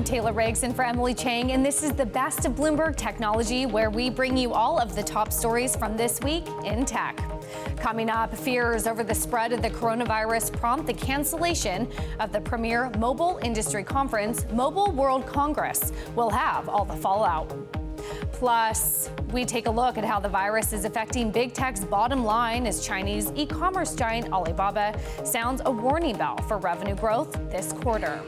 Taylor Riggs in for Emily Chang, and this is the best of Bloomberg Technology, where we bring you all of the top stories from this week in tech. Coming up, fears over the spread of the coronavirus prompt the cancellation of the premier mobile industry conference, Mobile World Congress. We'll have all the fallout. Plus, we take a look at how the virus is affecting big tech's bottom line as Chinese e-commerce giant Alibaba sounds a warning bell for revenue growth this quarter.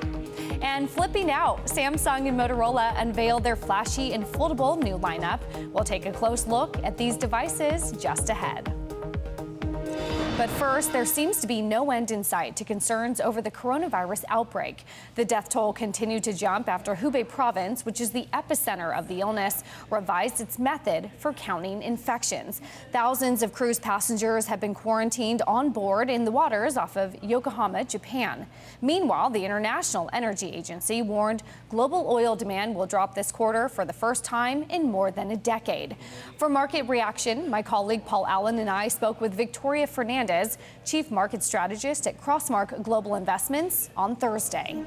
And flipping out, Samsung and Motorola unveiled their flashy and foldable new lineup. We'll take a close look at these devices just ahead. But first, there seems to be no end in sight to concerns over the coronavirus outbreak. The death toll continued to jump after Hubei province, which is the epicenter of the illness, revised its method for counting infections. Thousands of cruise passengers have been quarantined on board in the waters off of Yokohama, Japan. Meanwhile, the International Energy Agency warned global oil demand will drop this quarter for the first time in more than a decade. For market reaction, my colleague Paul Allen and I spoke with Victoria Fernandez, Chief Market Strategist at Crossmark Global Investments, on Thursday.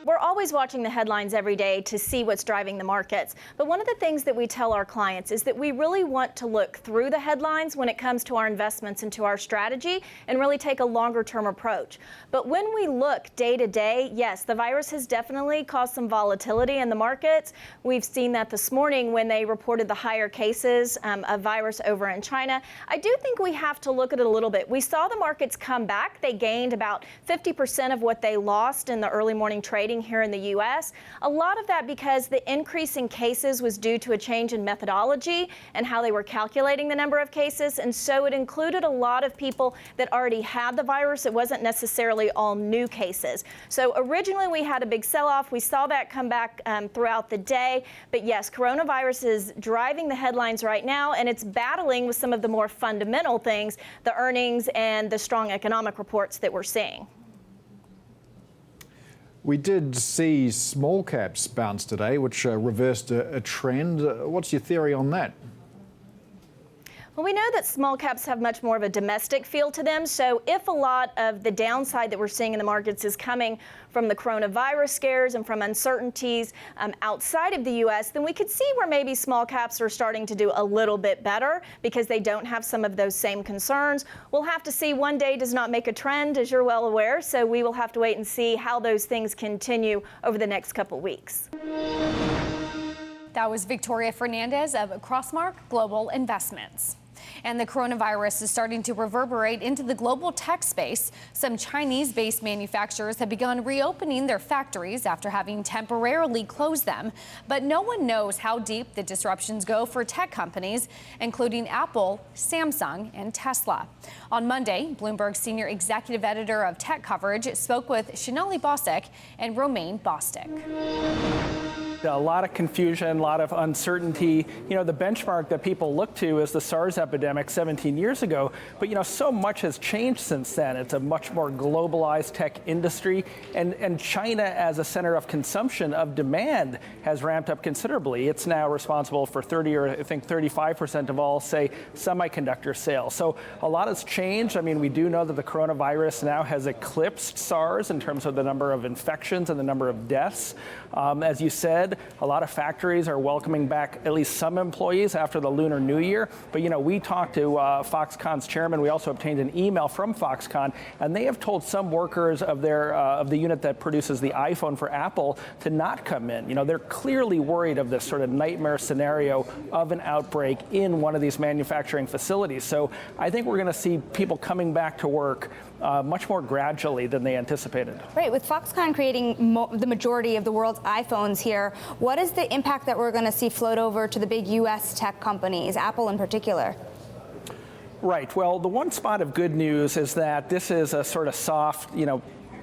We're always watching the headlines every day to see what's driving the markets. But one of the things that we tell our clients is that we really want to look through the headlines when it comes to our investments and to our strategy and really take a longer term approach. But when we look day to day, yes, the virus has definitely caused some volatility in the markets. We've seen that this morning when they reported the higher cases of virus over in China. I do think we have to look at it a little bit. We saw the markets come back. They gained about 50% of what they lost in the early morning trading here in the U.S. A lot of that because the increase in cases was due to a change in methodology and how they were calculating the number of cases. And so it included a lot of people that already had the virus. It wasn't necessarily all new cases. So originally we had a big sell-off. We saw that come back throughout the day. But yes, coronavirus is driving the headlines right now, and it's battling with some of the more fundamental things, the earnings and the strong economic reports that we're seeing. We did see small caps bounce today, which reversed a trend. What's your theory on that? Well, we know that small caps have much more of a domestic feel to them. So if a lot of the downside that we're seeing in the markets is coming from the coronavirus scares and from uncertainties outside of the U.S., then we could see where maybe small caps are starting to do a little bit better because they don't have some of those same concerns. We'll have to see. One day does not make a trend, as you're well aware. So we will have to wait and see how those things continue over the next couple weeks. That was Victoria Fernandez of Crossmark Global Investments. And the coronavirus is starting to reverberate into the global tech space. Some Chinese-based manufacturers have begun reopening their factories after having temporarily closed them. But no one knows how deep the disruptions go for tech companies, including Apple, Samsung, and Tesla. On Monday, Bloomberg senior executive editor of tech coverage spoke with Shanali Bostic and Romain Bostic. A lot of confusion, a lot of uncertainty. You know, the benchmark that people look to is the SARS epidemic 17 years ago. But, you know, so much has changed since then. It's a much more globalized tech industry. And China, as a center of consumption, of demand, has ramped up considerably. It's now responsible for 30 or I think 35% of all, say, semiconductor sales. So a lot has changed. I mean, we do know that the coronavirus now has eclipsed SARS in terms of the number of infections and the number of deaths. As you said, a lot of factories are welcoming back at least some employees after the Lunar New Year. But, you know, we talked to Foxconn's chairman. We also obtained an email from Foxconn, and they have told some workers of the unit that produces the iPhone for Apple to not come in. You know, they're clearly worried of this sort of nightmare scenario of an outbreak in one of these manufacturing facilities. So I think we're going to see people coming back to work much more gradually than they anticipated. Right, with Foxconn creating the majority of the world's iPhones here, what is the impact that we're going to see float over to the big U.S. tech companies, Apple in particular? Right. Well, the one spot of good news is that this is a sort of soft,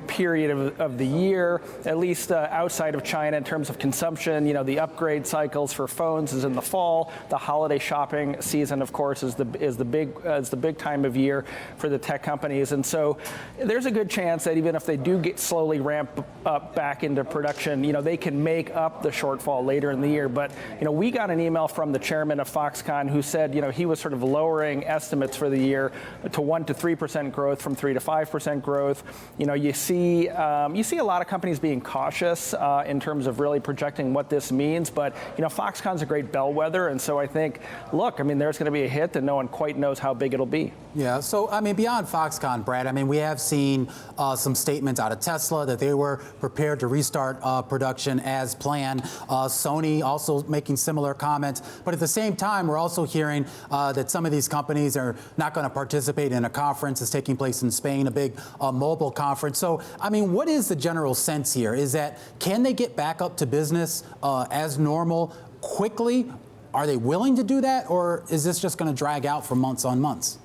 period of the year, at least outside of China in terms of consumption. The upgrade cycles for phones is in the fall. The holiday shopping season, of course, is the big time of year for the tech companies. And so there's a good chance that even if they do get slowly ramp up back into production, they can make up the shortfall later in the year. But, we got an email from the chairman of Foxconn who said, he was sort of lowering estimates for the year to 1% to 3% growth from 3% to 5% growth. You see a lot of companies being cautious in terms of really projecting what this means. But, Foxconn's a great bellwether. And so I think, there's going to be a hit and no one quite knows how big it'll be. Yeah. So, beyond Foxconn, Brad, we have seen some statements out of Tesla that they were prepared to restart production as planned. Sony also making similar comments. But at the same time, we're also hearing that some of these companies are not going to participate in a conference that's taking place in Spain, a big mobile conference. So, what is the general sense here? Is that can they get back up to business as normal quickly? Are they willing to do that? Or is this just going to drag out for months on months?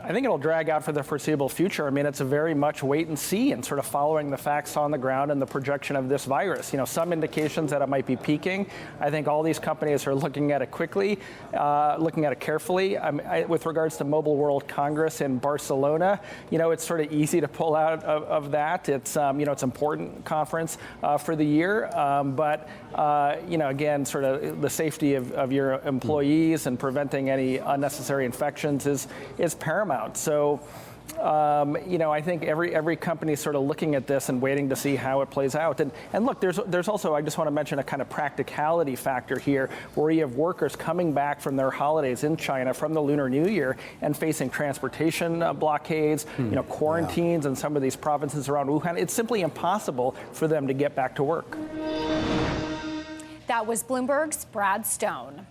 I think it'll drag out for the foreseeable future. It's a very much wait and see and sort of following the facts on the ground and the projection of this virus. Some indications that it might be peaking. I think all these companies are looking at it quickly, looking at it carefully. With regards to Mobile World Congress in Barcelona, it's sort of easy to pull out of that. It's, it's an important conference for the year. But, again, sort of the safety of your employees and preventing any unnecessary infections is paramount. So, I think every company is sort of looking at this and waiting to see how it plays out. And look, there's also, I just want to mention a kind of practicality factor here where you have workers coming back from their holidays in China from the Lunar New Year and facing transportation blockades, quarantines in some of these provinces around Wuhan. It's simply impossible for them to get back to work. That was Bloomberg's Brad Stone.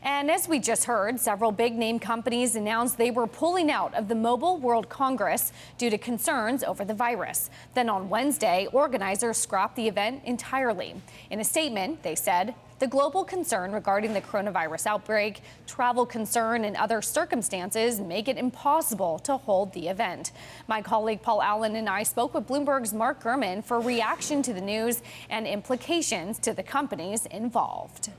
And as we just heard, several big-name companies announced they were pulling out of the Mobile World Congress due to concerns over the virus. Then on Wednesday, organizers scrapped the event entirely. In a statement, they said, the global concern regarding the coronavirus outbreak, travel concern, and other circumstances make it impossible to hold the event. My colleague Paul Allen and I spoke with Bloomberg's Mark Gurman for reaction to the news and implications to the companies involved.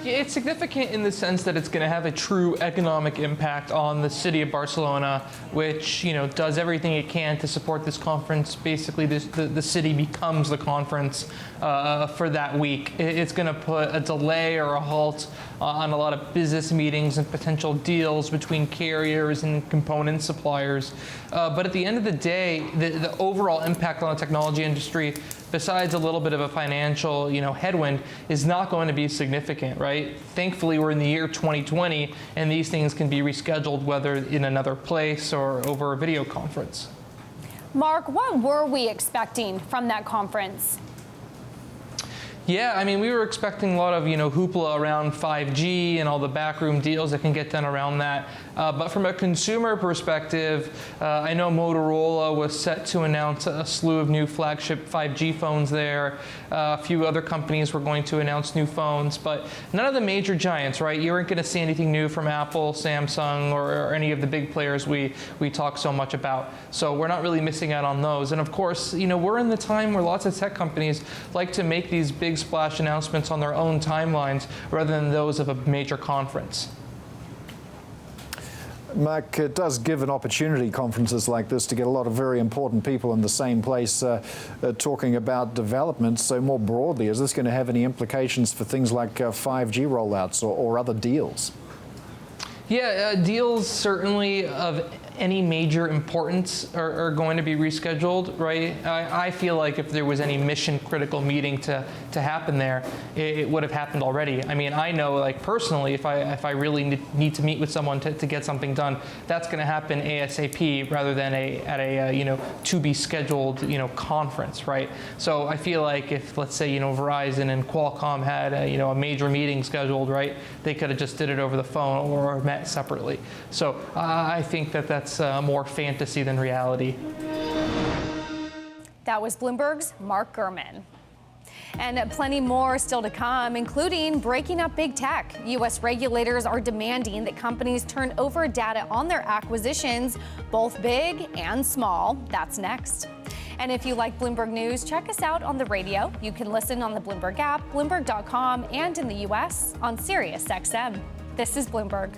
It's significant in the sense that it's going to have a true economic impact on the city of Barcelona, which, does everything it can to support this conference. Basically, the city becomes the conference for that week. It's going to put a delay or a halt on a lot of business meetings and potential deals between carriers and component suppliers. But at the end of the day, the overall impact on the technology industry, besides a little bit of a financial, headwind, is not going to be significant, right? Thankfully, we're in the year 2020, and these things can be rescheduled, whether in another place or over a video conference. Mark, what were we expecting from that conference? Yeah, we were expecting a lot of, hoopla around 5G and all the backroom deals that can get done around that. But from a consumer perspective, I know Motorola was set to announce a slew of new flagship 5G phones there. A few other companies were going to announce new phones, but none of the major giants, right? You weren't going to see anything new from Apple, Samsung, or any of the big players we talk so much about. So we're not really missing out on those. And of course, we're in the time where lots of tech companies like to make these big splash announcements on their own timelines rather than those of a major conference. Mark, it does give an opportunity, conferences like this, to get a lot of very important people in the same place talking about developments. So more broadly, is this going to have any implications for things like 5G rollouts or other deals? Yeah, deals certainly of any major importance are going to be rescheduled, right? I feel like if there was any mission critical meeting to happen there, it would have happened already. I know, like, personally, if I really need to meet with someone to get something done, that's going to happen ASAP rather than at a to be scheduled conference, right? So I feel like if, let's say, Verizon and Qualcomm had a major meeting scheduled, right, they could have just did it over the phone or met separately. So I think that's more fantasy than reality. That was Bloomberg's Mark Gurman. And plenty more still to come, including breaking up big tech. U.S. regulators are demanding that companies turn over data on their acquisitions, both big and small. That's next. And if you like Bloomberg News, check us out on the radio. You can listen on the Bloomberg app, Bloomberg.com, and in the U.S. on Sirius XM. This is Bloomberg.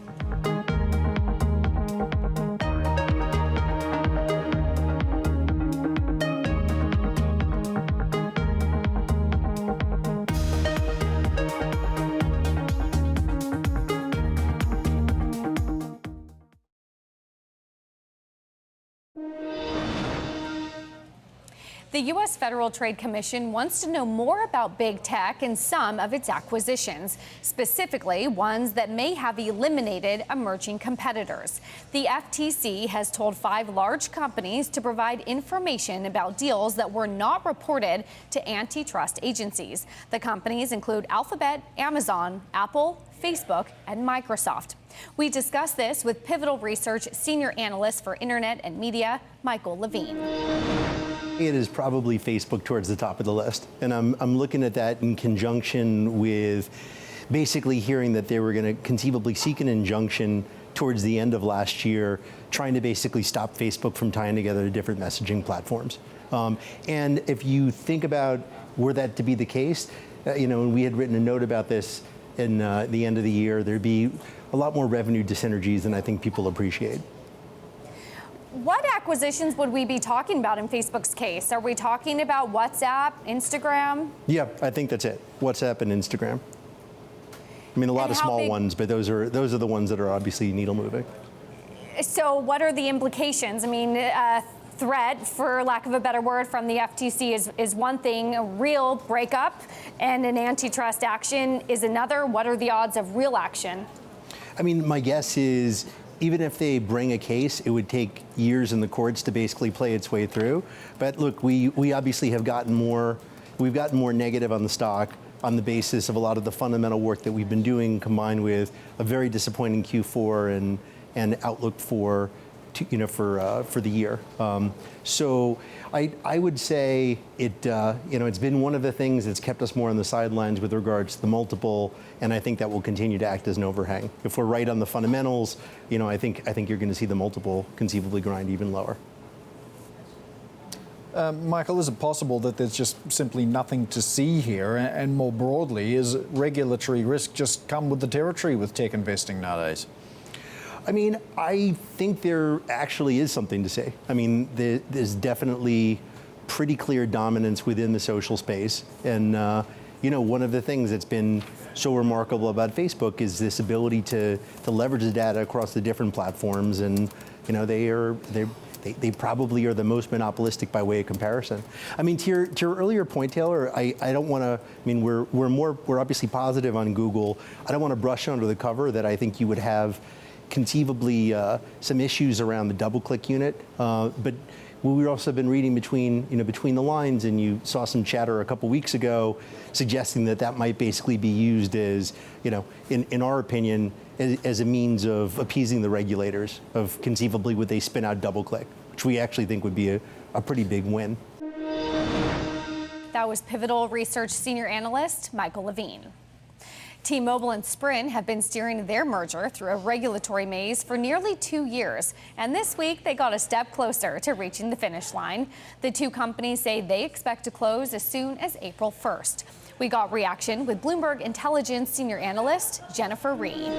The U.S. Federal Trade Commission wants to know more about big tech and some of its acquisitions, specifically ones that may have eliminated emerging competitors. The FTC has told 5 large companies to provide information about deals that were not reported to antitrust agencies. The companies include Alphabet, Amazon, Apple, Facebook, and Microsoft. We discuss this with Pivotal Research Senior Analyst for Internet and Media, Michael Levine. It is probably Facebook towards the top of the list. And I'm looking at that in conjunction with basically hearing that they were going to conceivably seek an injunction towards the end of last year, trying to basically stop Facebook from tying together different messaging platforms. And if you think about were that to be the case, and we had written a note about this in the end of the year, there'd be a lot more revenue dyssynergies than I think people appreciate. What acquisitions would we be talking about in Facebook's case? Are we talking about WhatsApp, Instagram? Yeah, I think that's it. WhatsApp and Instagram. I mean, a lot of small ones, but those are the ones that are obviously needle moving. So what are the implications? I mean, threat, for lack of a better word, from the FTC is one thing. A real breakup and an antitrust action is another. What are the odds of real action? I mean, my guess is even if they bring a case, it would take years in the courts to basically play its way through. But look, we obviously have gotten more negative on the stock on the basis of a lot of the fundamental work that we've been doing, combined with a very disappointing Q4 and outlook for the year. So I would say it's been one of the things that's kept us more on the sidelines with regards to the multiple, and I think that will continue to act as an overhang. If we're right on the fundamentals, I think you're going to see the multiple conceivably grind even lower. Michael, is it possible that there's just simply nothing to see here? And more broadly, is regulatory risk just come with the territory with tech investing nowadays? I mean, I think there actually is something to say. I mean, there's definitely pretty clear dominance within the social space. And, one of the things that's been so remarkable about Facebook is this ability to leverage the data across the different platforms. And, they probably are the most monopolistic by way of comparison. I mean, to your earlier point, Taylor, I don't want to. I mean, we're obviously positive on Google. I don't want to brush under the cover that I think you would have conceivably some issues around the double-click unit, but we've also been reading between the lines, and you saw some chatter a couple weeks ago suggesting that might basically be used as, in our opinion, as a means of appeasing the regulators, of conceivably would they spin out double-click, which we actually think would be a pretty big win. That was Pivotal Research Senior Analyst Michael Levine. T-Mobile and Sprint have been steering their merger through a regulatory maze for nearly 2 years. And this week, they got a step closer to reaching the finish line. The two companies say they expect to close as soon as April 1st. We got reaction with Bloomberg Intelligence Senior Analyst Jennifer Reed.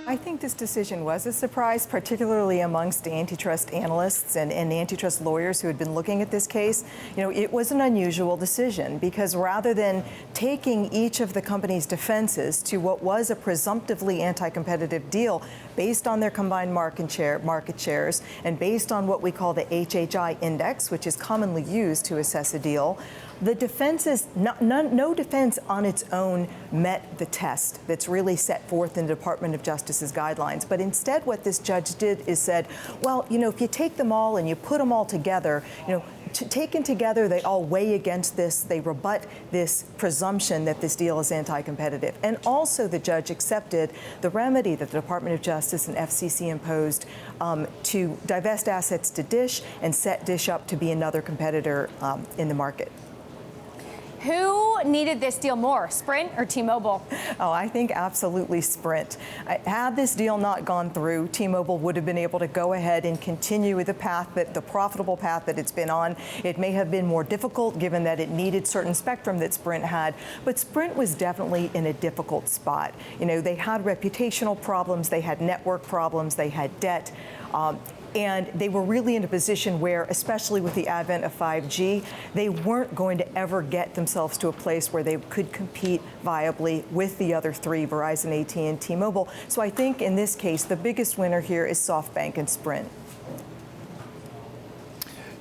I think this decision was a surprise, particularly amongst antitrust analysts and antitrust lawyers who had been looking at this case. It was an unusual decision because rather than taking each of the company's defenses to what was a presumptively anti-competitive deal based on their combined market shares and based on what we call the HHI index, which is commonly used to assess a deal, the defenses, no defense on its own met the test that's really set forth in the Department of Justice's guidelines. But instead, what this judge did is said, well, if you take them all and you put them all together, taken together, they all weigh against this. They rebut this presumption that this deal is anti-competitive. And also, the judge accepted the remedy that the Department of Justice and FCC imposed to divest assets to Dish and set Dish up to be another competitor in the market. Who needed this deal more, Sprint or T-Mobile? Oh, I think absolutely Sprint. Had this deal not gone through, T-Mobile would have been able to go ahead and continue with the profitable path that it's been on. It may have been more difficult given that it needed certain spectrum that Sprint had, but Sprint was definitely in a difficult spot. You know, they had reputational problems, they had network problems, they had debt. And they were really in a position where, especially with the advent of 5G, they weren't going to ever get themselves to a place where they could compete viably with the other three, Verizon, AT&T, and T-Mobile. So I think in this case, the biggest winner here is Softbank and Sprint.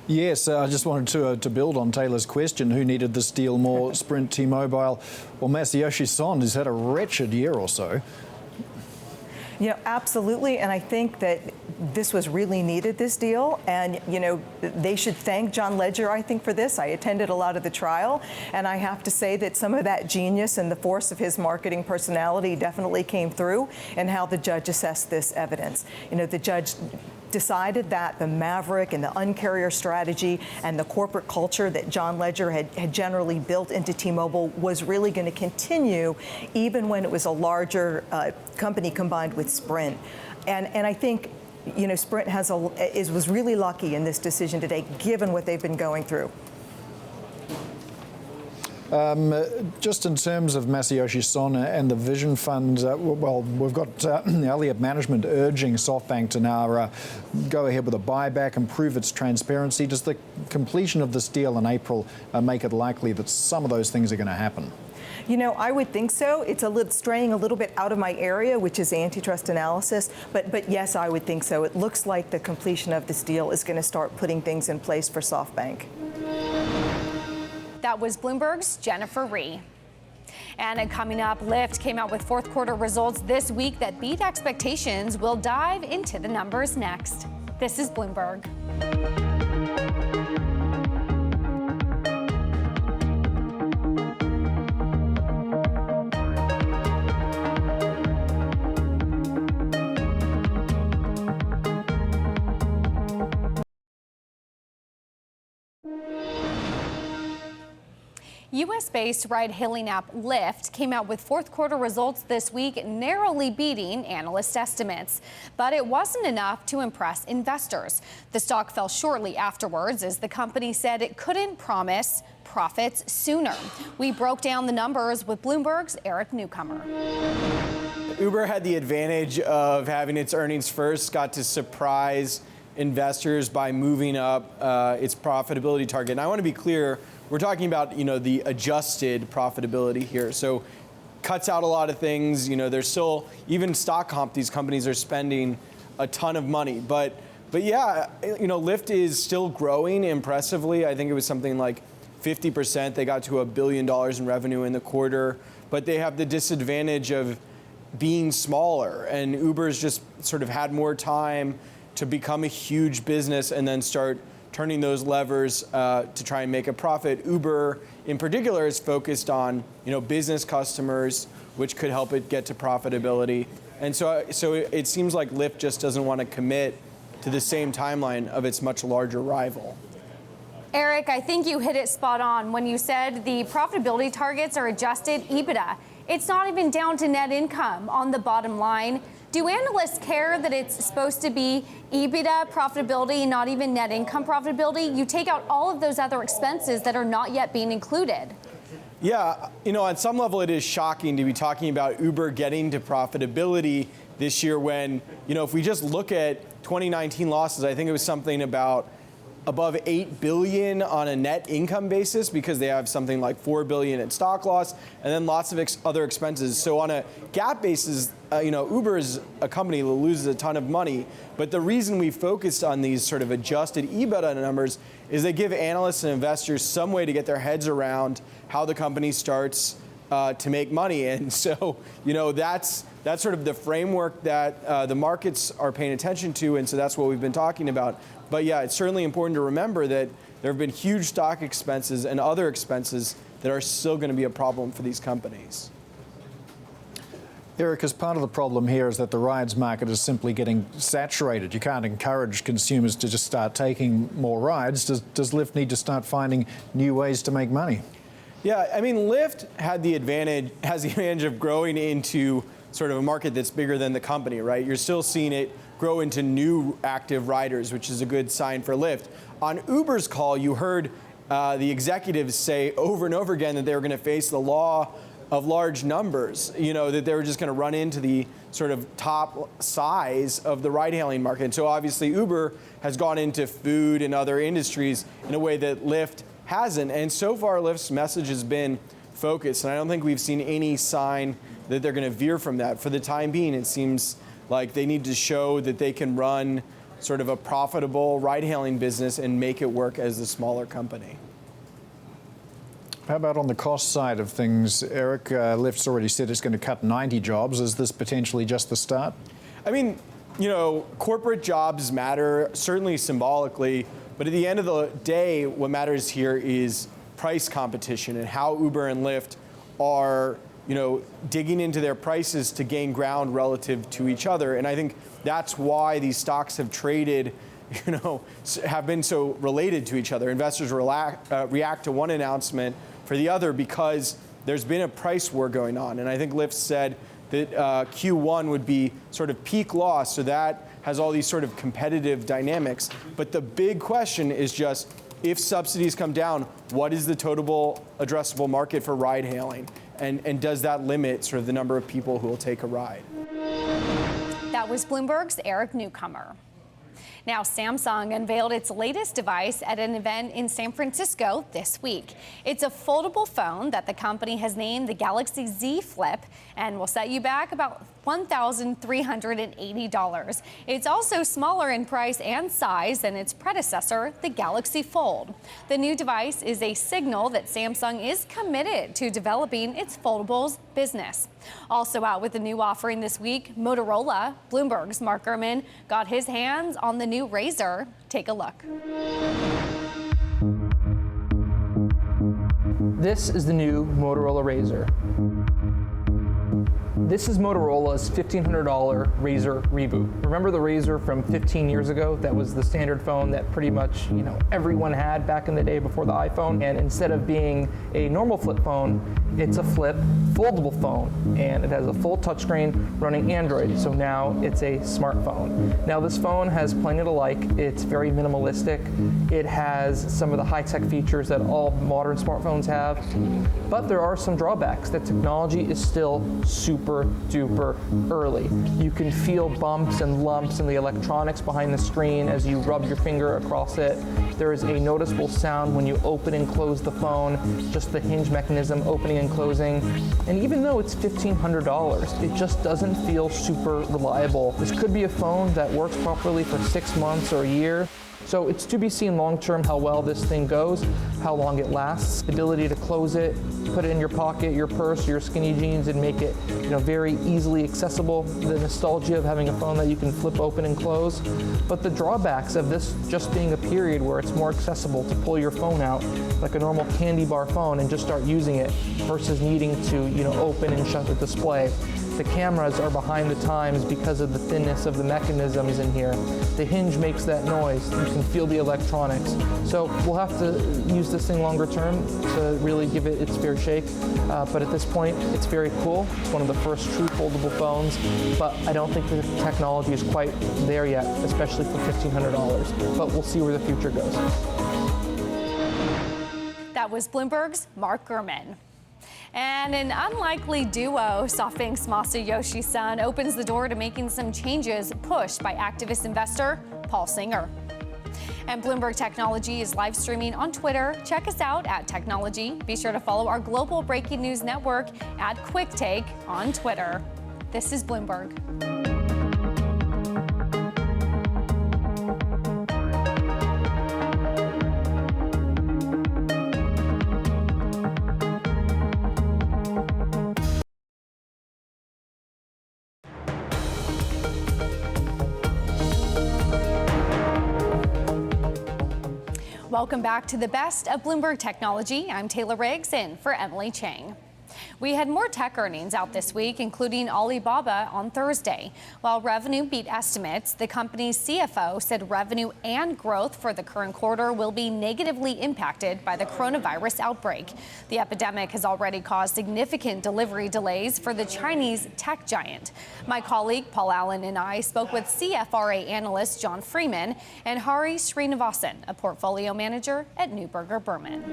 Yes, I just wanted to build on Taylor's question. Who needed this deal more, Sprint, T-Mobile? Well, Masayoshi Son has had a wretched year or so. You know, absolutely, and I think that this was really needed, this deal, and, you know, they should thank John Ledger, I think, for this. I attended a lot of the trial, and I have to say that some of that genius and the force of his marketing personality definitely came through in how the judge assessed this evidence. You know, the judge decided that the maverick and the uncarrier strategy and the corporate culture that John Ledger had generally built into T-Mobile was really going to continue even when it was a larger company combined with Sprint. And I think, you know, Sprint was really lucky in this decision today, given what they've been going through. Just in terms of Masayoshi Son and the Vision Fund, well, we've got Elliott Management urging Softbank to now go ahead with a buyback and prove its transparency. Does the completion of this deal in April make it likely that some of those things are going to happen? You know, I would think so. It's straying a little bit out of my area, which is antitrust analysis. But yes, I would think so. It looks like the completion of this deal is going to start putting things in place for Softbank. That was Bloomberg's Jennifer Rhee. And coming up, Lyft came out with fourth quarter results this week that beat expectations. We'll dive into the numbers next. This is Bloomberg. U.S.-based ride-hailing app Lyft came out with fourth quarter results this week, narrowly beating analyst estimates. But it wasn't enough to impress investors. The stock fell shortly afterwards as the company said it couldn't promise profits sooner. We broke down the numbers with Bloomberg's Eric Newcomer. Uber had the advantage of having its earnings first, got to surprise investors by moving up its profitability target. And I want to be clear, we're talking about, the adjusted profitability here. So cuts out a lot of things. There's still, even stock comp, these companies are spending a ton of money. But yeah, Lyft is still growing impressively. I think it was something like 50%. They got to $1 billion in revenue in the quarter. But they have the disadvantage of being smaller. And Uber's just sort of had more time to become a huge business and then start turning those levers to try and make a profit. Uber, in particular, is focused on business customers, which could help it get to profitability. And so it seems like Lyft just doesn't want to commit to the same timeline of its much larger rival. Eric, I think you hit it spot on when you said the profitability targets are adjusted EBITDA. It's not even down to net income on the bottom line. Do analysts care that it's supposed to be EBITDA profitability, not even net income profitability? You take out all of those other expenses that are not yet being included. Yeah, on some level it is shocking to be talking about Uber getting to profitability this year when, if we just look at 2019 losses, I think it was something about above $8 billion on a net income basis because they have something like $4 billion in stock loss and then lots of other expenses. So on a GAAP basis, Uber is a company that loses a ton of money. But the reason we focused on these sort of adjusted EBITDA numbers is they give analysts and investors some way to get their heads around how the company starts to make money. And so, that's sort of the framework that the markets are paying attention to. And so that's what we've been talking about. But yeah, it's certainly important to remember that there have been huge stock expenses and other expenses that are still going to be a problem for these companies. Eric, as part of the problem here is that the rides market is simply getting saturated. You can't encourage consumers to just start taking more rides. Does Lyft need to start finding new ways to make money? Yeah, I mean, Lyft has the advantage of growing into sort of a market that's bigger than the company, right? You're still seeing it grow into new active riders, which is a good sign for Lyft. On Uber's call, you heard the executives say over and over again that they were going to face the law of large numbers, that they were just going to run into the sort of top size of the ride-hailing market. And so obviously Uber has gone into food and other industries in a way that Lyft hasn't. And so far Lyft's message has been focused, and I don't think we've seen any sign that they're going to veer from that. For the time being, it seems like they need to show that they can run sort of a profitable ride-hailing business and make it work as a smaller company. How about on the cost side of things, Eric? Lyft's already said it's going to cut 90 jobs. Is this potentially just the start? I mean, corporate jobs matter, certainly symbolically, but at the end of the day, what matters here is price competition and how Uber and Lyft are, digging into their prices to gain ground relative to each other. And I think that's why these stocks have traded, have been so related to each other. Investors react to one announcement for the other because there's been a price war going on. And I think Lyft said that Q1 would be sort of peak loss, so that has all these sort of competitive dynamics. But the big question is just, if subsidies come down, what is the total addressable market for ride hailing? And does that limit sort of the number of people who will take a ride? That was Bloomberg's Eric Newcomer. Now, Samsung unveiled its latest device at an event in San Francisco this week. It's a foldable phone that the company has named the Galaxy Z Flip and will set you back about $1,380. It's also smaller in price and size than its predecessor, the Galaxy Fold. The new device is a signal that Samsung is committed to developing its foldables business. Also out with a new offering this week, Motorola. Bloomberg's Mark Gurman got his hands on the new Razr. Take a look. This is the new Motorola Razr. This is Motorola's $1,500 Razr reboot. Remember the Razr from 15 years ago? That was the standard phone that pretty much, everyone had back in the day before the iPhone. And instead of being a normal flip phone, it's a flip foldable phone. And it has a full touchscreen running Android. So now it's a smartphone. Now this phone has plenty to like. It's very minimalistic. It has some of the high-tech features that all modern smartphones have. But there are some drawbacks. The technology is still super duper early. You can feel bumps and lumps in the electronics behind the screen as you rub your finger across it. There is a noticeable sound when you open and close the phone, just the hinge mechanism opening and closing. And even though it's $1,500, it just doesn't feel super reliable. This could be a phone that works properly for 6 months or a year. So it's to be seen long-term how well this thing goes, how long it lasts, the ability to close it, put it in your pocket, your purse, your skinny jeans, and make it very easily accessible. The nostalgia of having a phone that you can flip open and close. But the drawbacks of this just being a period where it's more accessible to pull your phone out like a normal candy bar phone and just start using it versus needing to open and shut the display. The cameras are behind the times because of the thinness of the mechanisms in here. The hinge makes that noise. You can feel the electronics. So we'll have to use this thing longer term to really give it its fair shake. But at this point, it's very cool. It's one of the first true foldable phones, but I don't think the technology is quite there yet, especially for $1,500. But we'll see where the future goes. That was Bloomberg's Mark Gurman. And an unlikely duo, Softbank's Masayoshi Son, opens the door to making some changes pushed by activist investor Paul Singer. And Bloomberg Technology is live streaming on Twitter. Check us out at Technology. Be sure to follow our global breaking news network at Quick Take on Twitter. This is Bloomberg. Welcome back to the best of Bloomberg Technology. I'm Taylor Riggs in for Emily Chang. We had more tech earnings out this week, including Alibaba on Thursday. While revenue beat estimates, the company's CFO said revenue and growth for the current quarter will be negatively impacted by the coronavirus outbreak. The epidemic has already caused significant delivery delays for the Chinese tech giant. My colleague Paul Allen and I spoke with CFRA analyst John Freeman and Hari Srinivasan, a portfolio manager at Neuberger Berman.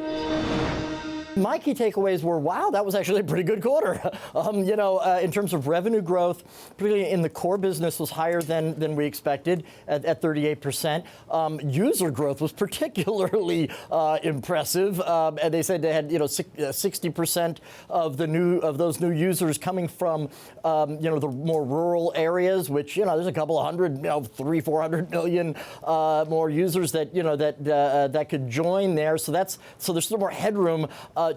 My key takeaways were, wow, that was actually a pretty good quarter. In terms of revenue growth, particularly in the core business, was higher than we expected at 38%. User growth was particularly impressive, and they said they had 60% of those new users coming from the more rural areas, which there's a couple of hundred, 300-400 million more users that could join there. So there's still more headroom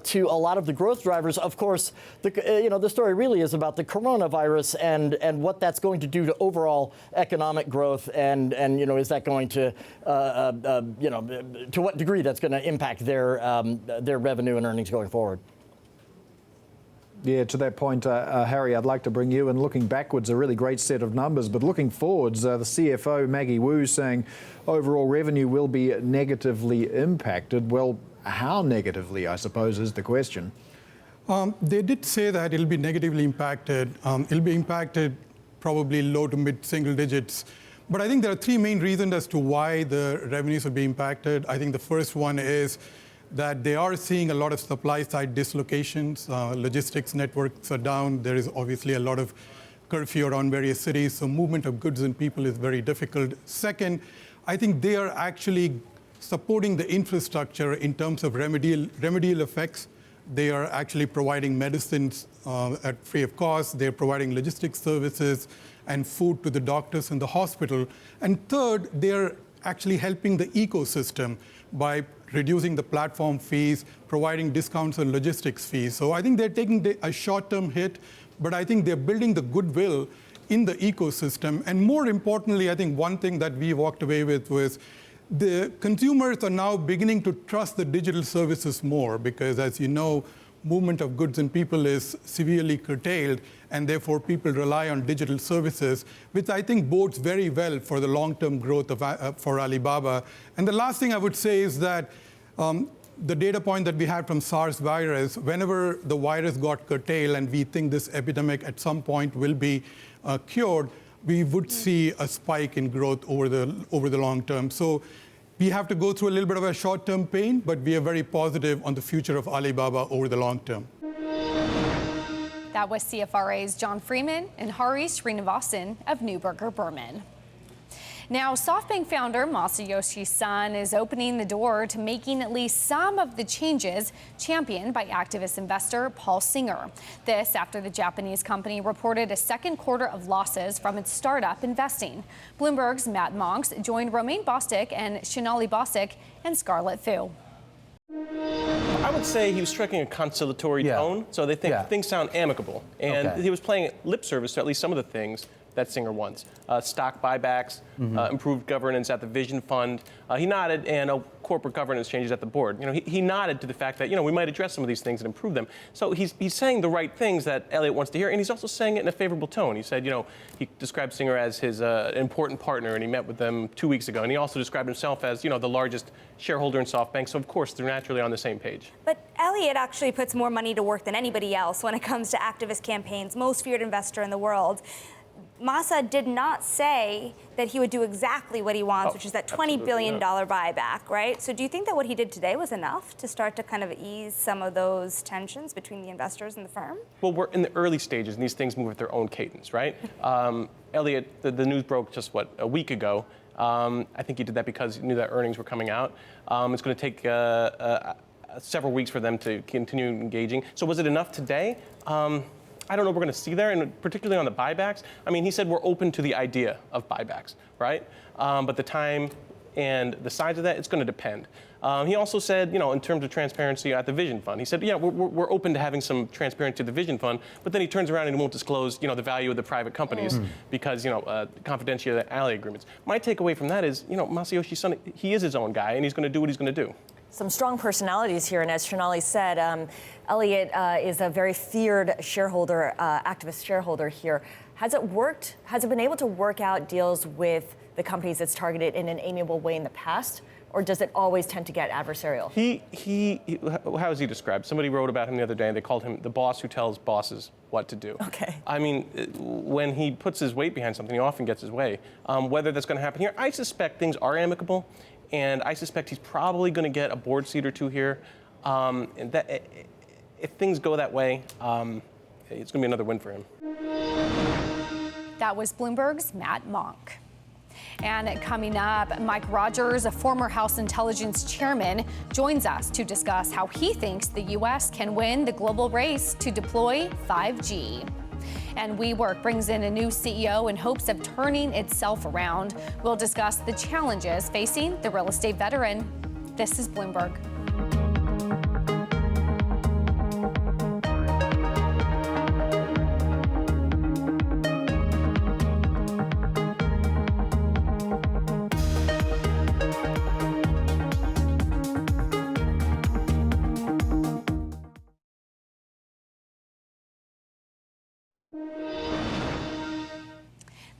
to a lot of the growth drivers. Of course, the story really is about the coronavirus and what that's going to do to overall economic growth, and is that going to what degree that's going to impact their revenue and earnings going forward. Yeah, to that point, Harry, I'd like to bring you in. Looking backwards, a really great set of numbers, but looking forwards, the CFO, Maggie Wu, saying overall revenue will be negatively impacted. Well, how negatively, I suppose, is the question. They did say that it'll be negatively impacted. It'll be impacted probably low to mid single digits. But I think there are three main reasons as to why the revenues will be impacted. I think the first one is that they are seeing a lot of supply side dislocations. Logistics networks are down. There is obviously a lot of curfew around various cities, so movement of goods and people is very difficult. Second, I think they are actually supporting the infrastructure in terms of remedial effects. They are actually providing medicines at free of cost. They're providing logistics services and food to the doctors in the hospital. And third, they're actually helping the ecosystem by reducing the platform fees, providing discounts on logistics fees. So I think they're taking a short-term hit, but I think they're building the goodwill in the ecosystem. And more importantly, I think one thing that we walked away with was the consumers are now beginning to trust the digital services more because, as you know, movement of goods and people is severely curtailed, and therefore people rely on digital services, which I think bodes very well for the long-term growth of for Alibaba. And the last thing I would say is that the data point that we had from SARS virus, whenever the virus got curtailed, and we think this epidemic at some point will be cured, we would see a spike in growth over the long term. So we have to go through a little bit of a short-term pain, but we are very positive on the future of Alibaba over the long term. That was CFRA's John Freeman and Hari Srinivasan of Neuberger Berman. Now, Softbank founder Masayoshi Son is opening the door to making at least some of the changes championed by activist investor Paul Singer. This after the Japanese company reported a second quarter of losses from its startup investing. Bloomberg's Matt Monks joined Romain Bostic and Shinali Bostic and Scarlett Fu. I would say he was striking a conciliatory tone, so they think things sound amicable. And he was playing lip service to at least some of the things that Singer wants. Stock buybacks, improved governance at the Vision Fund. He nodded, and corporate governance changes at the board. He nodded to the fact that, we might address some of these things and improve them. So he's saying the right things that Elliott wants to hear, and he's also saying it in a favorable tone. He said, he described Singer as his important partner, and he met with them 2 weeks ago. And he also described himself as, the largest shareholder in Softbank. So, of course, they're naturally on the same page. But Elliott actually puts more money to work than anybody else when it comes to activist campaigns, most feared investor in the world. Masa did not say that he would do exactly what he wants, which is that $20 billion buyback, right? So do you think that what he did today was enough to start to kind of ease some of those tensions between the investors and the firm? Well, we're in the early stages, and these things move at their own cadence, right? Elliott, the news broke just, a week ago. I think he did that because he knew that earnings were coming out. It's going to take several weeks for them to continue engaging. So was it enough today? I don't know what we're going to see there, and particularly on the buybacks. I mean, he said we're open to the idea of buybacks, right? But the time and the size of that, it's going to depend. He also said, in terms of transparency at the Vision Fund, he said, we're open to having some transparency at the Vision Fund, but then he turns around and he won't disclose, the value of the private companies because, confidentiality agreements. My takeaway from that is, Masayoshi Son, he is his own guy, and he's going to do what he's going to do. Some strong personalities here, and as Shonali said, Elliott is a very feared shareholder, activist shareholder here. Has it worked? Has it been able to work out deals with the companies it's targeted in an amiable way in the past? Or does it always tend to get adversarial? How is he described? Somebody wrote about him the other day. They called him the boss who tells bosses what to do. Okay. I mean, when he puts his weight behind something, he often gets his way. Whether that's going to happen here, I suspect things are amicable, and I suspect he's probably going to get a board seat or two here. And that, if things go that way, it's going to be another win for him. That was Bloomberg's Matt Monk. And coming up, Mike Rogers, a former House Intelligence Chairman, joins us to discuss how he thinks the U.S. can win the global race to deploy 5G. And Wework brings in a new CEO in hopes of turning itself around. We'll discuss the challenges facing the real estate veteran. This is Bloomberg.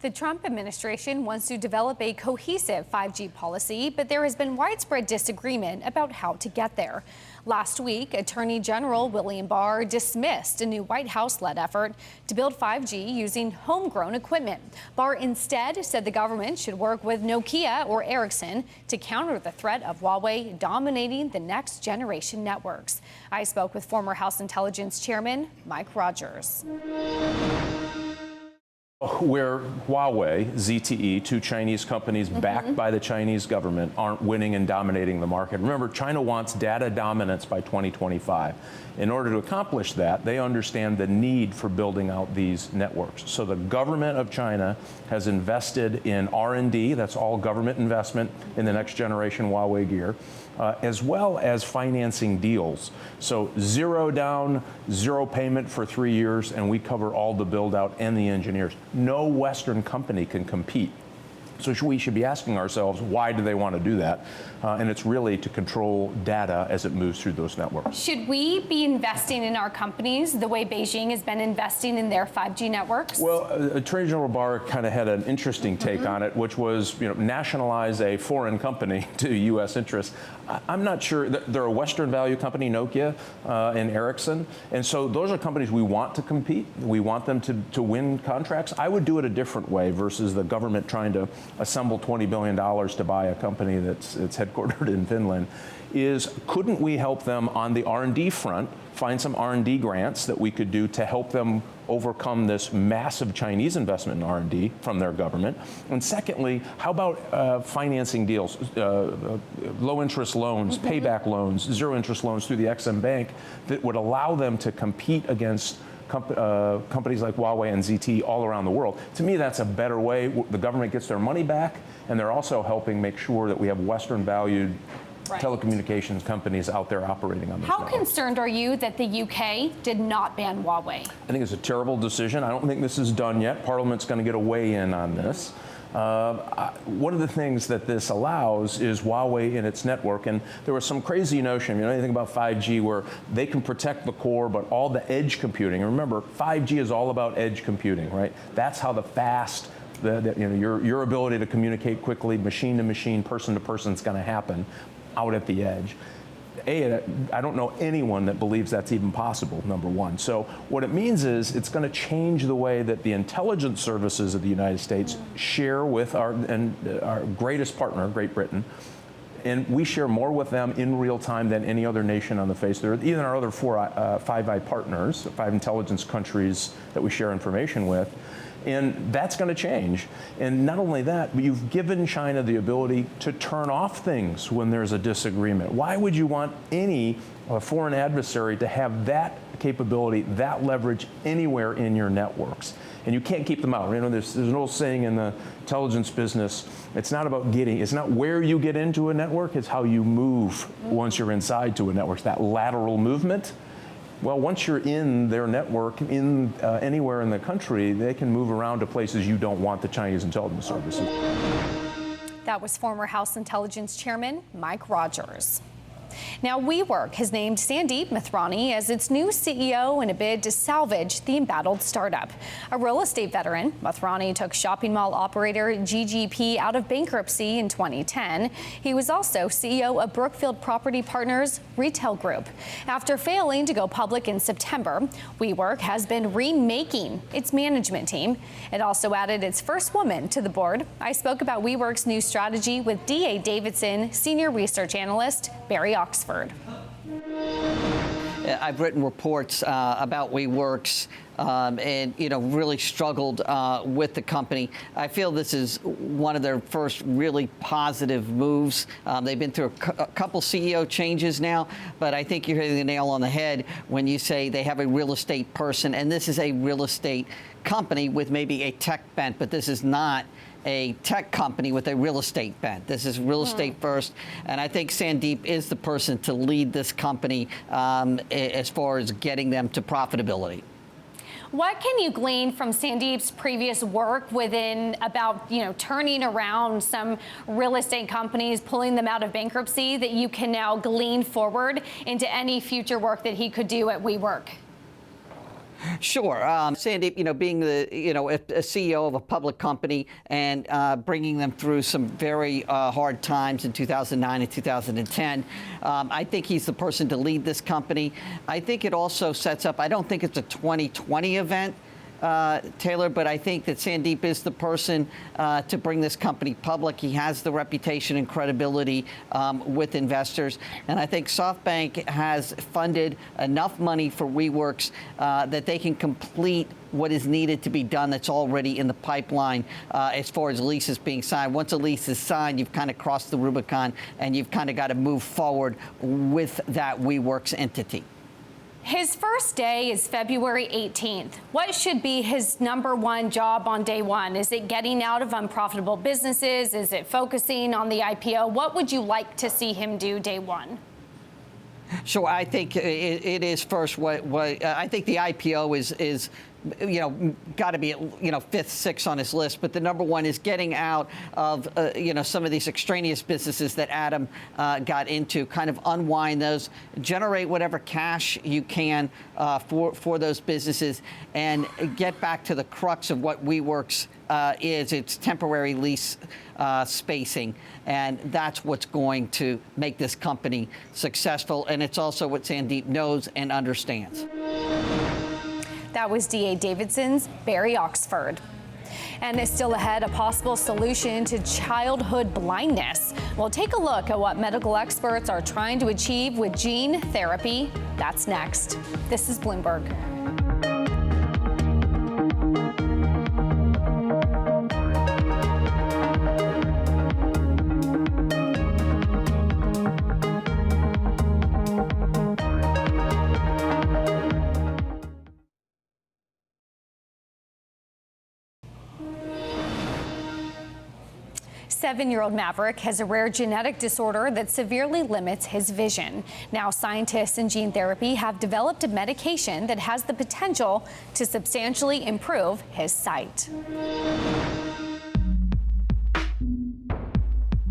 The Trump administration wants to develop a cohesive 5G policy, but there has been widespread disagreement about how to get there. Last week, Attorney General William Barr dismissed a new White House-led effort to build 5G using homegrown equipment. Barr instead said the government should work with Nokia or Ericsson to counter the threat of Huawei dominating the next generation networks. I spoke with former House Intelligence Chairman Mike Rogers. Where Huawei, ZTE, two Chinese companies backed by the Chinese government, aren't winning and dominating the market. Remember, China wants data dominance by 2025. In order to accomplish that, they understand the need for building out these networks. So the government of China has invested in R&D, that's all government investment in the next generation Huawei gear, as well as financing deals. So zero down, zero payment for 3 years, and we cover all the build out and the engineers. No Western company can compete. So we should be asking ourselves, why do they want to do that? And it's really to control data as it moves through those networks. Should we be investing in our companies the way Beijing has been investing in their 5G networks? Well, Attorney General Barr kind of had an interesting take on it, which was, nationalize a foreign company to U.S. interests. I'm not sure. They're a Western value company, Nokia and Ericsson. And so those are companies we want to compete. We want them to win contracts. I would do it a different way versus the government trying to assemble $20 billion to buy a company that's headquartered in Finland. Couldn't we help them on the R&D front, find some R&D grants that we could do to help them overcome this massive Chinese investment in R&D from their government? And secondly, how about financing deals, low interest loans, payback loans, zero interest loans through the Exim Bank that would allow them to compete against companies like Huawei and ZTE all around the world? To me, that's a better way. The government gets their money back, and they're also helping make sure that we have Western valued telecommunications companies out there operating on this. How concerned are you that the UK did not ban Huawei? I think it's a terrible decision. I don't think this is done yet. Parliament's going to get a weigh in on this. One of the things that this allows is Huawei in its network, and there was some crazy notion, anything about 5G where they can protect the core, but all the edge computing. And remember, 5G is all about edge computing, right? That's how the fast, your ability to communicate quickly, machine to machine, person to person is going to happen out at the edge. I don't know anyone that believes that's even possible, number one. So what it means is it's going to change the way that the intelligence services of the United States share with our greatest partner, Great Britain. And we share more with them in real time than any other nation on the face of the earth, even our other Five Eye partners, 5 intelligence countries that we share information with. And that's going to change. And not only that, but you've given China the ability to turn off things when there's a disagreement. Why would you want any foreign adversary to have that capability, that leverage anywhere in your networks? And you can't keep them out. There's an old saying in the intelligence business, it's not where you get into a network, it's how you move once you're inside to a network. It's that lateral movement. Well, once you're in their network, anywhere in the country, they can move around to places you don't want the Chinese intelligence services. That was former House Intelligence Chairman Mike Rogers. Now, Wework has named Sandeep Mathrani as its new CEO in a bid to salvage the embattled startup. A real estate veteran, Mathrani took shopping mall operator GGP out of bankruptcy in 2010. He was also CEO of Brookfield Property Partners Retail Group. After failing to go public in September, Wework has been remaking its management team. It also added its first woman to the board. I spoke about Wework's new strategy with D.A. Davidson senior research analyst Barry Oxford. I've written reports about Wework's and really struggled with the company. I feel this is one of their first really positive moves. They've been through a couple CEO changes now, but I think you're hitting the nail on the head when you say they have a real estate person, and this is a real estate company with maybe a tech bent, but this is not a tech company with a real estate bent. This is real estate first, and I think Sandeep is the person to lead this company as far as getting them to profitability. What can you glean from Sandeep's previous work within about, turning around some real estate companies, pulling them out of bankruptcy, that you can now glean forward into any future work that he could do at Wework? Sure. Sandeep, being the, a CEO of a public company and bringing them through some very hard times in 2009 and 2010, I think he's the person to lead this company. I think it also sets up, I don't think it's a 2020 event, Taylor, but I think that Sandeep is the person to bring this company public. He has the reputation and credibility with investors. And I think Softbank has funded enough money for Weworks that they can complete what is needed to be done that's already in the pipeline as far as leases being signed. Once a lease is signed, you've kind of crossed the Rubicon and you've kind of got to move forward with that Weworks entity. His first day is February 18th. What should be his number one job on day one? Is it getting out of unprofitable businesses? Is it focusing on the IPO? What would you like to see him do day one? Sure, I think it is first. What I think the IPO is got to be fifth, sixth on his list. But the number one is getting out of some of these extraneous businesses that Adam got into. Kind of unwind those, generate whatever cash you can for those businesses, and get back to the crux of what Weworks is. It's temporary lease spacing, and that's what's going to make this company successful. And it's also what Sandeep knows and understands. That was D.A. Davidson's Barry Oxford. And it's still ahead, a possible solution to childhood blindness. We'll take a look at what medical experts are trying to achieve with gene therapy. That's next. This is Bloomberg. Seven-year-old Maverick has a rare genetic disorder that severely limits his vision. Now, scientists in gene therapy have developed a medication that has the potential to substantially improve his sight.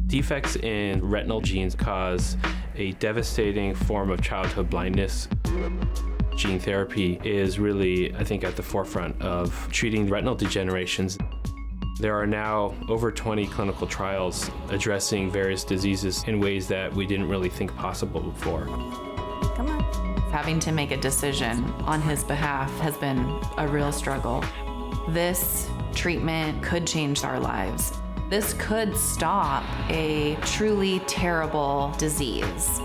Defects in retinal genes cause a devastating form of childhood blindness. Gene therapy is really, I think, at the forefront of treating retinal degenerations. There are now over 20 clinical trials addressing various diseases in ways that we didn't really think possible before. Come on. Having to make a decision on his behalf has been a real struggle. This treatment could change our lives. This could stop a truly terrible disease.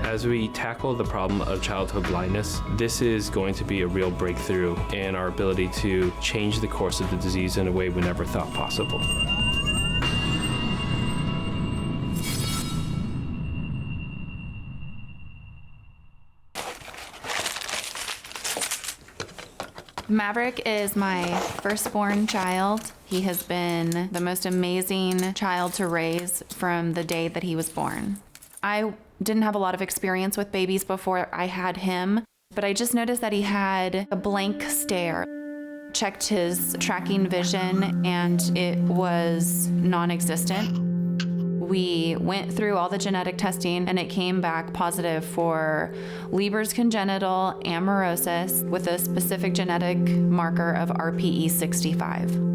As we tackle the problem of childhood blindness, this is going to be a real breakthrough in our ability to change the course of the disease in a way we never thought possible. Maverick is my firstborn child. He has been the most amazing child to raise from the day that he was born. I didn't have a lot of experience with babies before I had him, but I just noticed that he had a blank stare. Checked his tracking vision and it was non-existent. We went through all the genetic testing and it came back positive for Leber's congenital amaurosis with a specific genetic marker of RPE65.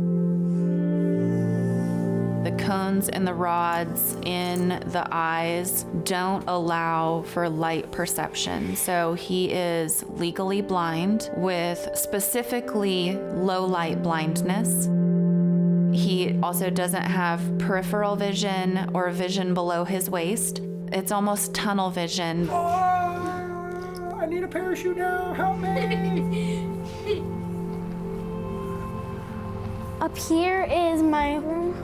The cones and the rods in the eyes don't allow for light perception. So he is legally blind with specifically low light blindness. He also doesn't have peripheral vision or vision below his waist. It's almost tunnel vision. Oh, I need a parachute now, help me! Up here is my room,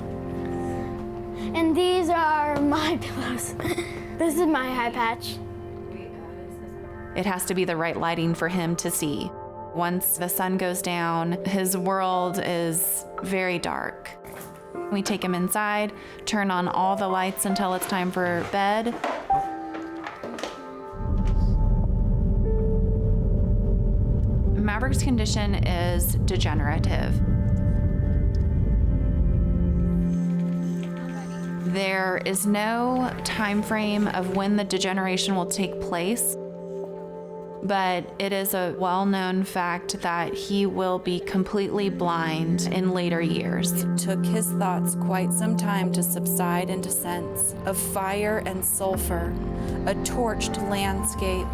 and these are my pillows. This is my eye patch. It has to be the right lighting for him to see. Once the sun goes down, his world is very dark. We take him inside, turn on all the lights until it's time for bed. Maverick's condition is degenerative. There is no time frame of when the degeneration will take place, but it is a well-known fact that he will be completely blind in later years. It took his thoughts quite some time to subside into sense of fire and sulfur, a torched landscape.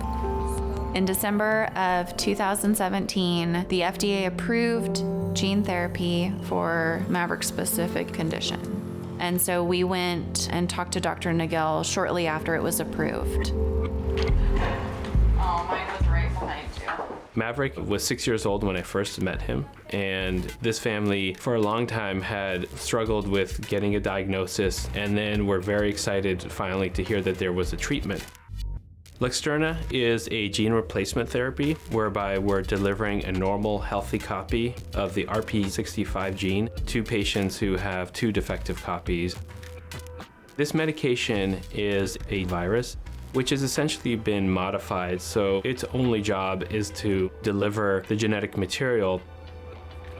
In December of 2017, the FDA approved gene therapy for Maverick's specific condition. And so we went and talked to Dr. Nagel shortly after it was approved. Oh, mine was right behind you. Maverick was 6 years old when I first met him, and this family for a long time had struggled with getting a diagnosis, and then were very excited finally to hear that there was a treatment. Luxturna is a gene replacement therapy whereby we're delivering a normal, healthy copy of the RPE65 gene to patients who have 2 defective copies. This medication is a virus which has essentially been modified, so its only job is to deliver the genetic material.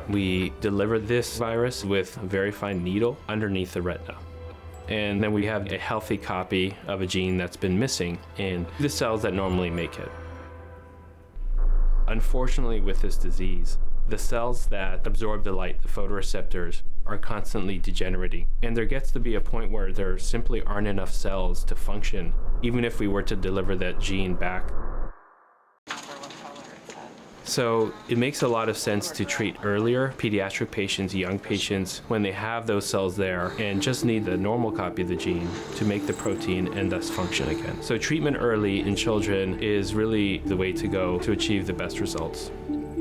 We deliver this virus with a very fine needle underneath the retina. And then we have a healthy copy of a gene that's been missing in the cells that normally make it. Unfortunately, with this disease, the cells that absorb the light, the photoreceptors, are constantly degenerating. And there gets to be a point where there simply aren't enough cells to function, even if we were to deliver that gene back. So it makes a lot of sense to treat earlier pediatric patients, young patients, when they have those cells there and just need the normal copy of the gene to make the protein and thus function again. So treatment early in children is really the way to go to achieve the best results.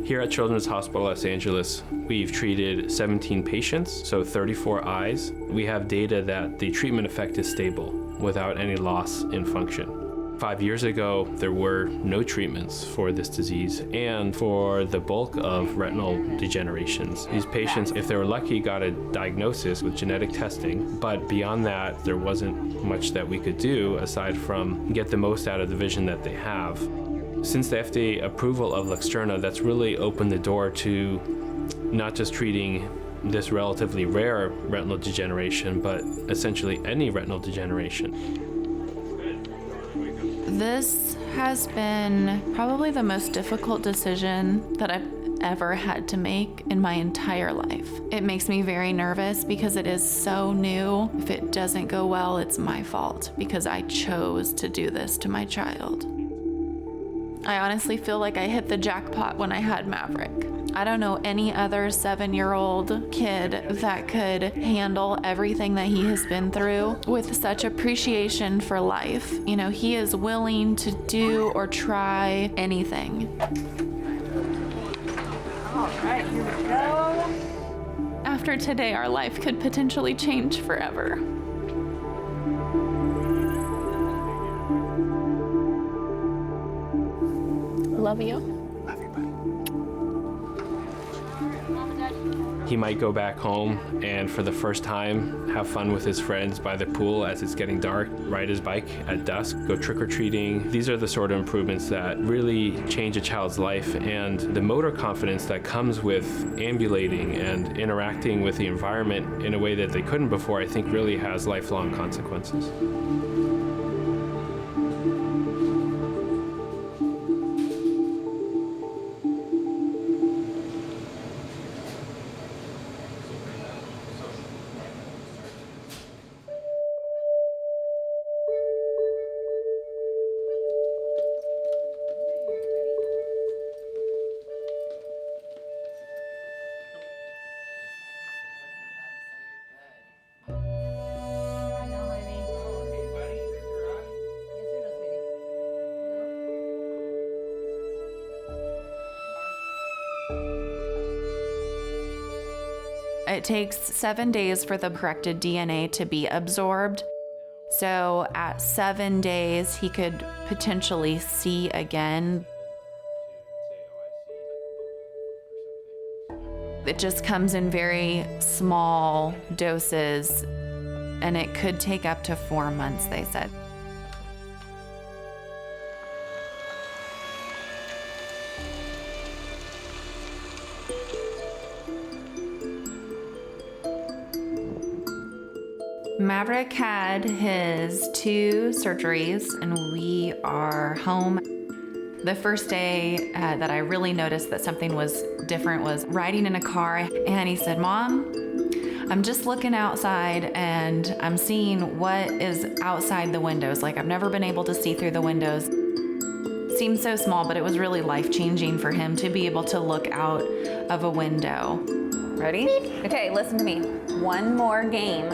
Here at Children's Hospital Los Angeles, we've treated 17 patients, so 34 eyes. We have data that the treatment effect is stable without any loss in function. 5 years ago, there were no treatments for this disease and for the bulk of retinal degenerations. These patients, if they were lucky, got a diagnosis with genetic testing, but beyond that, there wasn't much that we could do aside from get the most out of the vision that they have. Since the FDA approval of Luxturna, that's really opened the door to not just treating this relatively rare retinal degeneration, but essentially any retinal degeneration. This has been probably the most difficult decision that I've ever had to make in my entire life. It makes me very nervous because it is so new. If it doesn't go well, it's my fault because I chose to do this to my child. I honestly feel like I hit the jackpot when I had Maverick. I don't know any other 7-year-old kid that could handle everything that he has been through with such appreciation for life. You know, he is willing to do or try anything. All right, here we go. After today, our life could potentially change forever. Love you. Love you, bye. He might go back home and for the first time have fun with his friends by the pool as it's getting dark, ride his bike at dusk, go trick-or-treating. These are the sort of improvements that really change a child's life, and the motor confidence that comes with ambulating and interacting with the environment in a way that they couldn't before, I think really has lifelong consequences. It takes 7 days for the corrected DNA to be absorbed. So at 7 days, he could potentially see again. It just comes in very small doses, and it could take up to 4 months, they said. Maverick had his 2 surgeries, and we are home. The first day that I really noticed that something was different was riding in a car, and he said, "Mom, I'm just looking outside and I'm seeing what is outside the windows. Like, I've never been able to see through the windows." Seemed so small, but it was really life-changing for him to be able to look out of a window. Ready? Okay, listen to me. One more game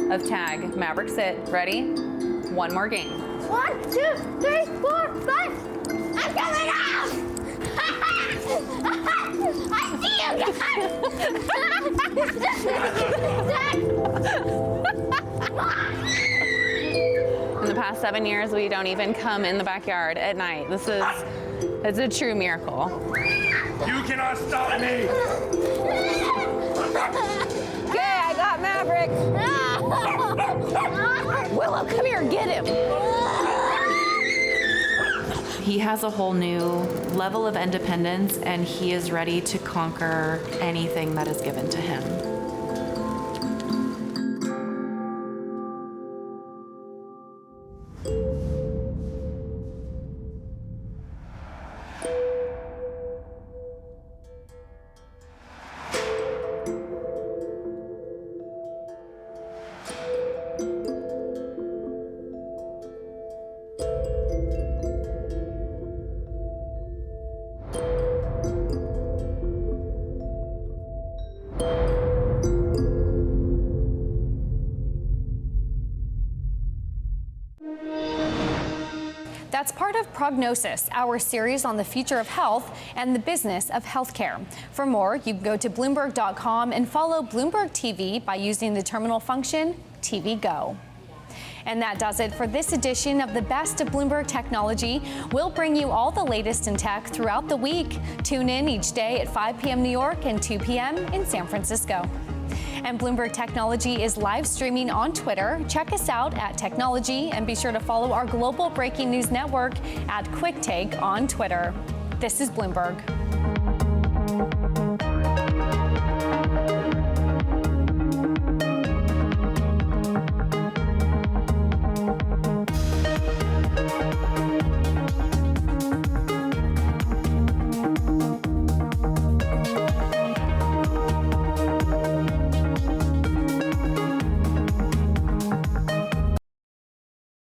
of tag. Maverick, sit. Ready? One more game. 1, 2, 3, 4, 5. I'm coming off! I see you In the past 7 years, we don't even come in the backyard at night. It's a true miracle. You cannot stop me! Okay, I got Maverick. Willow, come here, get him. He has a whole new level of independence, and he is ready to conquer anything that is given to him. That's part of Prognosis, our series on the future of health and the business of healthcare. For more, you can go to Bloomberg.com and follow Bloomberg TV by using the terminal function TV Go. And that does it for this edition of the Best of Bloomberg Technology. We'll bring you all the latest in tech throughout the week. Tune in each day at 5 p.m. New York and 2 p.m. in San Francisco. And Bloomberg Technology is live streaming on Twitter. Check us out at Technology, and be sure to follow our global breaking news network at Quick Take on Twitter. This is Bloomberg.